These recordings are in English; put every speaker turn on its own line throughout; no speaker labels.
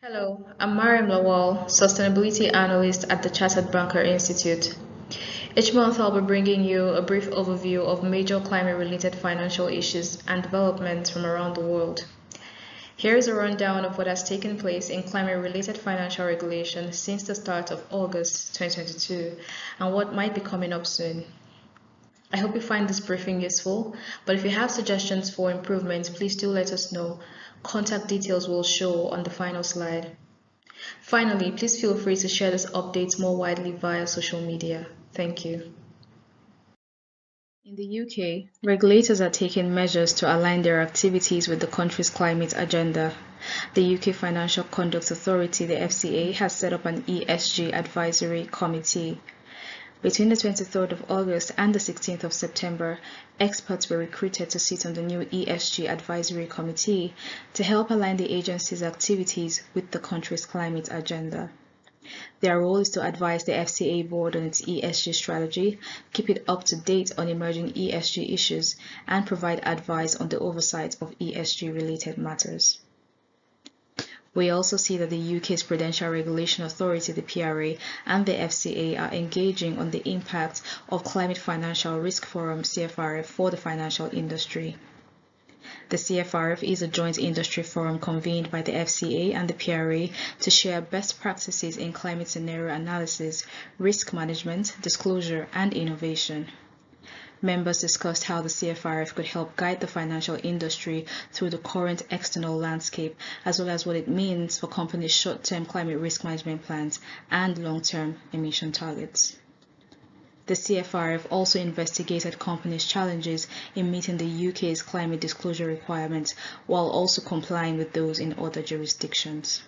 Hello, I'm Mariam Lawal, Sustainability Analyst at the Chartered Banker Institute. Each month I'll be bringing you a brief overview of major climate-related financial issues and developments from around the world. Here is a rundown of what has taken place in climate-related financial regulation since the start of August 2022 and what might be coming up soon. I hope you find this briefing useful, but if you have suggestions for improvements, please do let us know. Contact details will show on the final slide. Finally, please feel free to share this update more widely via social media. Thank you. In the UK, regulators are taking measures to align their activities with the country's climate agenda. The UK Financial Conduct Authority, the FCA, has set up an ESG advisory committee. Between the 23rd of August and the 16th of September, experts were recruited to sit on the new ESG Advisory Committee to help align the agency's activities with the country's climate agenda. Their role is to advise the FCA board on its ESG strategy, keep it up to date on emerging ESG issues, and provide advice on the oversight of ESG-related matters. We also see that the UK's Prudential Regulation Authority, the PRA, and the FCA are engaging on the impact of Climate Financial Risk Forum, CFRF, for the financial industry. The CFRF is a joint industry forum convened by the FCA and the PRA to share best practices in climate scenario analysis, risk management, disclosure, and innovation. Members discussed how the CFRF could help guide the financial industry through the current external landscape, as well as what it means for companies' short-term climate risk management plans and long-term emission targets. The CFRF also investigated companies' challenges in meeting the UK's climate disclosure requirements while also complying with those in other jurisdictions.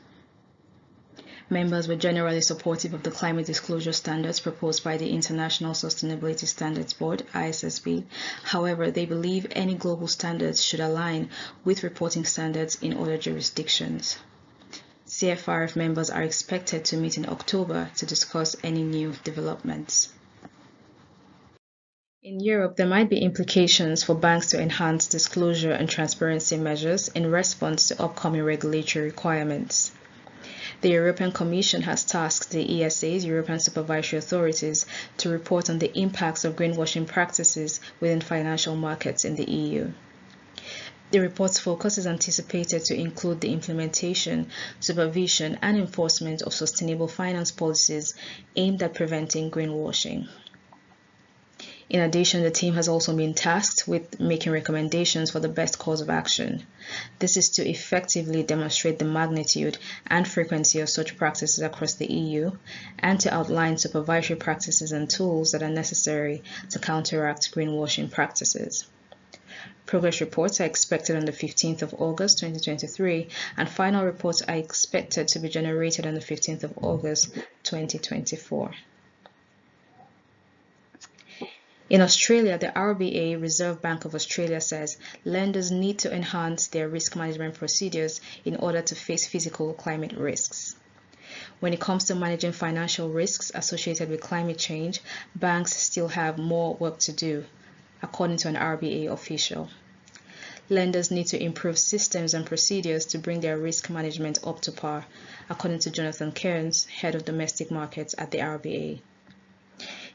Members were generally supportive of the climate disclosure standards proposed by the International Sustainability Standards Board, ISSB. However, they believe any global standards should align with reporting standards in other jurisdictions. CFRF members are expected to meet in October to discuss any new developments. In Europe, there might be implications for banks to enhance disclosure and transparency measures in response to upcoming regulatory requirements. The European Commission has tasked the ESA's European supervisory authorities to report on the impacts of greenwashing practices within financial markets in the EU. The report's focus is anticipated to include the implementation, supervision, and enforcement of sustainable finance policies aimed at preventing greenwashing. In addition, the team has also been tasked with making recommendations for the best course of action. This is to effectively demonstrate the magnitude and frequency of such practices across the EU and to outline supervisory practices and tools that are necessary to counteract greenwashing practices. Progress reports are expected on the 15th of August 2023, and final reports are expected to be generated on the 15th of August 2024. In Australia, the RBA, Reserve Bank of Australia, says lenders need to enhance their risk management procedures in order to face physical climate risks. When it comes to managing financial risks associated with climate change, banks still have more work to do, according to an RBA official. Lenders need to improve systems and procedures to bring their risk management up to par, according to Jonathan Kearns, head of domestic markets at the RBA.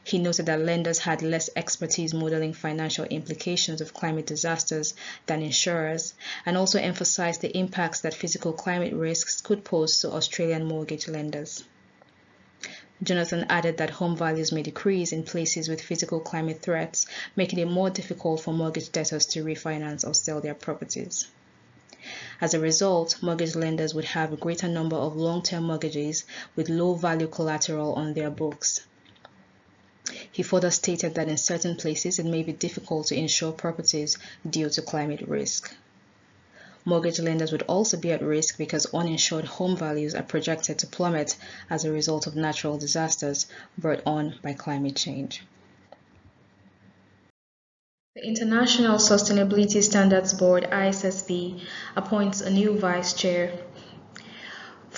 He noted that lenders had less expertise modeling financial implications of climate disasters than insurers, and also emphasized the impacts that physical climate risks could pose to Australian mortgage lenders. Jonathan added that home values may decrease in places with physical climate threats, making it more difficult for mortgage debtors to refinance or sell their properties. As a result, mortgage lenders would have a greater number of long-term mortgages with low-value collateral on their books. He further stated that in certain places it may be difficult to insure properties due to climate risk. Mortgage lenders would also be at risk because uninsured home values are projected to plummet as a result of natural disasters brought on by climate change. The International Sustainability Standards Board, ISSB, appoints a new vice chair.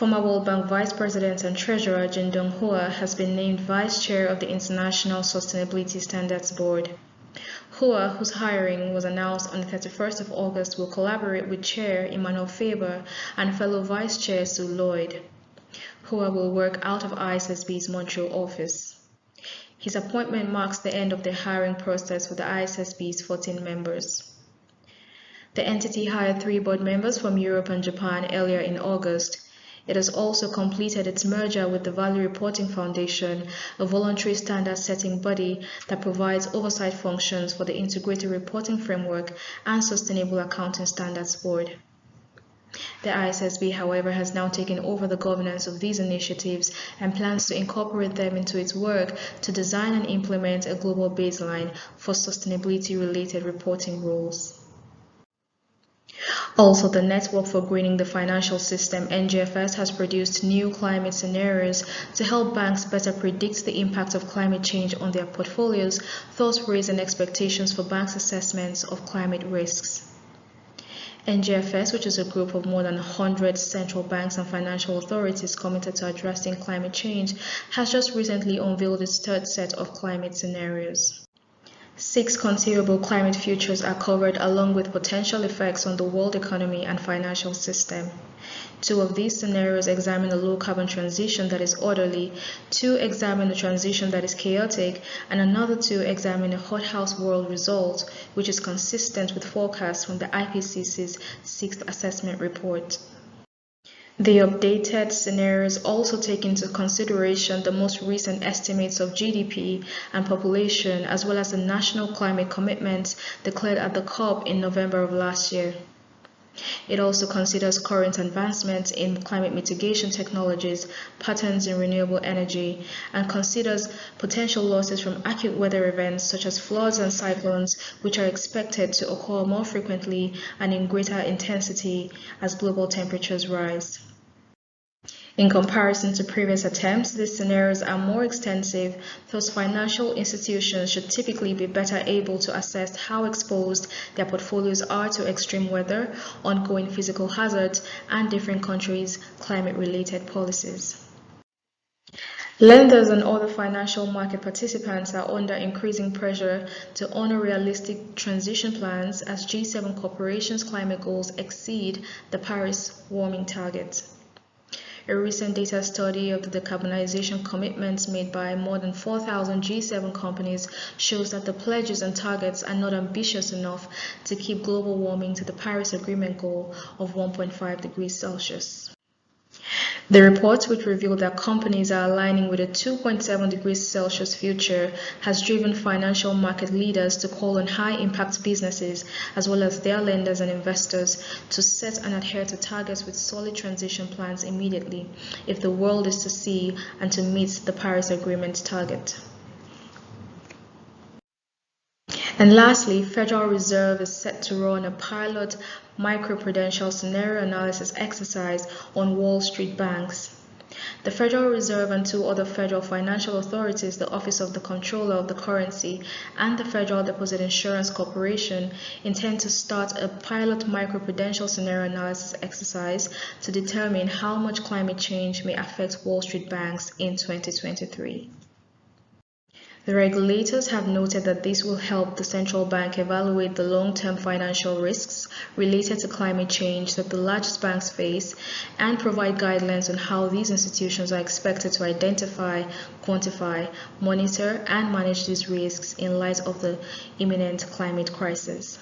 Former World Bank Vice President and Treasurer Jin Dong Hua has been named Vice Chair of the International Sustainability Standards Board. HUA, whose hiring was announced on the 31st of August, will collaborate with Chair Emmanuel Faber and fellow Vice Chair Sue Lloyd. HUA will work out of ISSB's Montreal office. His appointment marks the end of the hiring process for the ISSB's 14 members. The entity hired 3 board members from Europe and Japan earlier in August. It has also completed its merger with the Value Reporting Foundation, a voluntary standard-setting body that provides oversight functions for the Integrated Reporting Framework and Sustainable Accounting Standards Board. The ISSB, however, has now taken over the governance of these initiatives and plans to incorporate them into its work to design and implement a global baseline for sustainability-related reporting rules. Also, the Network for Greening the Financial System, NGFS, has produced new climate scenarios to help banks better predict the impact of climate change on their portfolios, thus raising expectations for banks' assessments of climate risks. NGFS, which is a group of more than 100 central banks and financial authorities committed to addressing climate change, has just recently unveiled its 3rd set of climate scenarios. 6 conceivable climate futures are covered, along with potential effects on the world economy and financial system. 2 of these scenarios examine a low-carbon transition that is orderly, 2 examine a transition that is chaotic, and another 2 examine a hothouse world result, which is consistent with forecasts from the IPCC's 6th assessment report. The updated scenarios also take into consideration the most recent estimates of GDP and population, as well as the national climate commitments declared at the COP in November of last year. It also considers current advancements in climate mitigation technologies, patterns in renewable energy, and considers potential losses from acute weather events such as floods and cyclones, which are expected to occur more frequently and in greater intensity as global temperatures rise. In comparison to previous attempts, these scenarios are more extensive, thus financial institutions should typically be better able to assess how exposed their portfolios are to extreme weather, ongoing physical hazards, and different countries' climate-related policies. Lenders and other financial market participants are under increasing pressure to honor realistic transition plans as G7 corporations' climate goals exceed the Paris warming target. A recent data study of the decarbonization commitments made by more than 4,000 G7 companies shows that the pledges and targets are not ambitious enough to keep global warming to the Paris Agreement goal of 1.5 degrees Celsius. The report, which revealed that companies are aligning with a 2.7 degrees Celsius future, has driven financial market leaders to call on high-impact businesses, as well as their lenders and investors, to set and adhere to targets with solid transition plans immediately if the world is to see and to meet the Paris Agreement target. And lastly, Federal Reserve is set to run a pilot microprudential scenario analysis exercise on Wall Street banks. The Federal Reserve and 2 other federal financial authorities, the Office of the Comptroller of the Currency and the Federal Deposit Insurance Corporation, intend to start a pilot microprudential scenario analysis exercise to determine how much climate change may affect Wall Street banks in 2023. The regulators have noted that this will help the central bank evaluate the long-term financial risks related to climate change that the largest banks face and provide guidelines on how these institutions are expected to identify, quantify, monitor, and manage these risks in light of the imminent climate crisis.